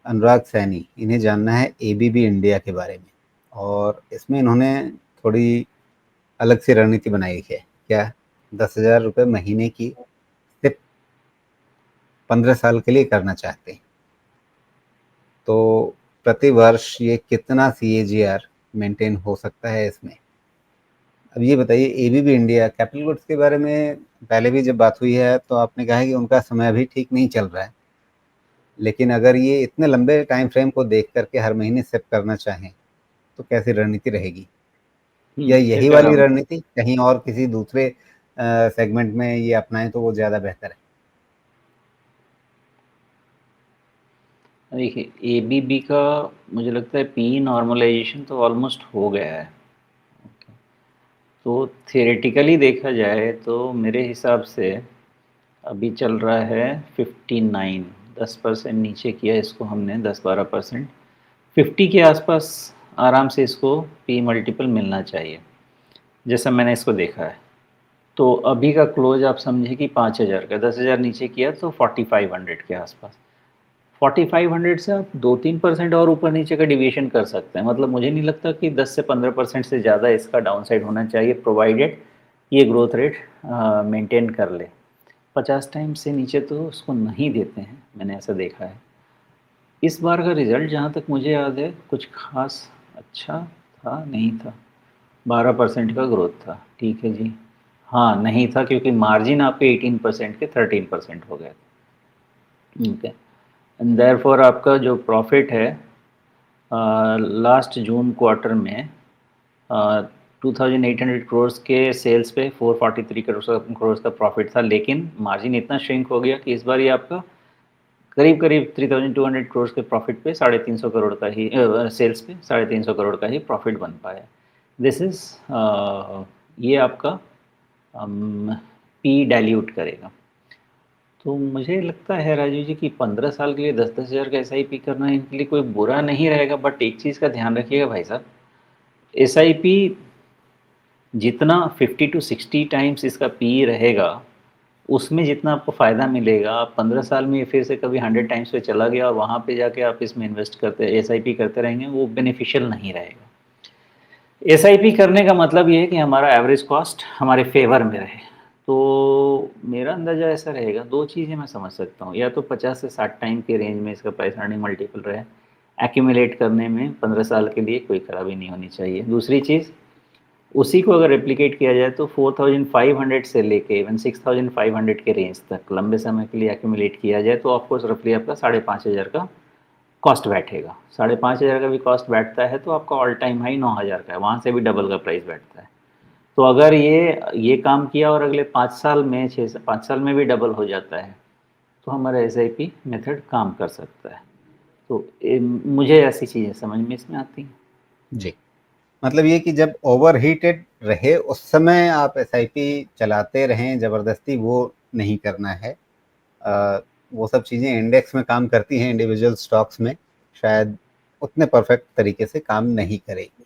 अनुराग सैनी, इन्हें जानना है एबीबी इंडिया के बारे में और इसमें इन्होंने थोड़ी अलग सी रणनीति बनाई है। क्या? 10,000 रुपये महीने की सिर्फ 15 साल के लिए करना चाहते हैं। तो प्रति वर्ष ये कितना सीएजीआर मेंटेन हो सकता है इसमें? अब ये बताइए, एबीबी इंडिया कैपिटल गुड्स के बारे में पहले भी जब बात हुई है तो आपने कहा है कि उनका समय अभी ठीक नहीं चल रहा है, लेकिन अगर ये इतने लंबे टाइम फ्रेम को देख करके हर महीने सिप करना चाहें तो कैसी रणनीति रहेगी? या यही देखिए वाली रणनीति कहीं और किसी दूसरे सेगमेंट में ये अपनाएं तो वो ज़्यादा बेहतर है? देखिए एबीबी का मुझे लगता है पी नॉर्मलाइजेशन तो ऑलमोस्ट हो गया है। तो थियोरेटिकली देखा जाए तो मेरे हिसाब से अभी चल रहा है 59, 10% नीचे किया इसको हमने, 10-12%, 50 के आसपास आराम से इसको पी मल्टीपल मिलना चाहिए जैसा मैंने इसको देखा है। तो अभी का क्लोज आप समझे कि 5,000 का, 10,000 नीचे किया तो 4,500 के आसपास। 4,500 से आप 2-3% और ऊपर नीचे का डिविएशन कर सकते हैं। मतलब मुझे नहीं लगता कि 10 से 15% से ज़्यादा इसका डाउनसाइड होना चाहिए, प्रोवाइडेड ये ग्रोथ रेट मेंटेन कर ले। 50 टाइम से नीचे तो उसको नहीं देते हैं, मैंने ऐसा देखा है। इस बार का रिजल्ट जहाँ तक मुझे याद है कुछ खास अच्छा था नहीं था, 12% का ग्रोथ था, ठीक है जी। हाँ नहीं था क्योंकि मार्जिन आपके 18% के 13% हो गए थे, ठीक है। एंड देयरफॉर आपका जो प्रॉफिट है लास्ट जून क्वार्टर में 2,800 करोड़ के सेल्स पे 443 करोड़ का प्रॉफिट था, लेकिन मार्जिन इतना श्रिंक हो गया कि इस बार ये आपका करीब करीब 3,200 करोड़ के प्रॉफिट पे 350 करोड़ का ही सेल्स पे 350 करोड़ का ही प्रॉफिट बन पाया। दिस इज़ ये आपका पी डाइल्यूट करेगा। तो मुझे लगता है राजीव जी कि 15 साल के लिए 10-10 हज़ार का एसआईपी करना इनके लिए कोई बुरा नहीं रहेगा। बट एक चीज़ का ध्यान रखिएगा भाई साहब, एसआईपी जितना 50 to 60 टाइम्स इसका पी रहेगा उसमें जितना आपको फ़ायदा मिलेगा, आप 15 साल में ये फिर से कभी 100 टाइम्स पे चला गया और वहाँ पे जाके आप इसमें इन्वेस्ट करते एसआईपी करते रहेंगे, वो बेनिफिशियल नहीं रहेगा। एसआईपी करने का मतलब ये है कि हमारा एवरेज कॉस्ट हमारे फेवर में रहे। तो मेरा अंदाज़ा ऐसा रहेगा, दो चीज़ें मैं समझ सकता हूँ, या तो 50 से 60 टाइम के रेंज में इसका प्राइस अर्निंग मल्टीपल रहे, एक्यूमुलेट करने में 15 साल के लिए कोई खराबी नहीं होनी चाहिए। दूसरी चीज़, उसी को अगर रेप्लिकेट किया जाए तो 4,500 से लेके इवन 6,500 के रेंज तक लंबे समय के लिए एक्यूमुलेट किया जाए तो ऑफकोर्स रफली आपका 5,500 का कॉस्ट बैठेगा। 5,500 का भी कॉस्ट बैठता है तो आपका ऑल टाइम हाई 9,000 का है, वहाँ से भी डबल का प्राइस बैठता है। तो अगर ये काम किया और अगले 5 साल में 5 साल में भी डबल हो जाता है तो हमारा एसआईपी मेथड काम कर सकता है। तो मुझे ऐसी चीज़ें समझ में इसमें आती हैं जी, मतलब ये कि जब ओवरहीटेड रहे उस समय आप एसआईपी चलाते रहें, ज़बरदस्ती वो नहीं करना है। वो सब चीज़ें इंडेक्स में काम करती हैं, इंडिविजुअल स्टॉक्स में शायद उतने परफेक्ट तरीके से काम नहीं करेगी।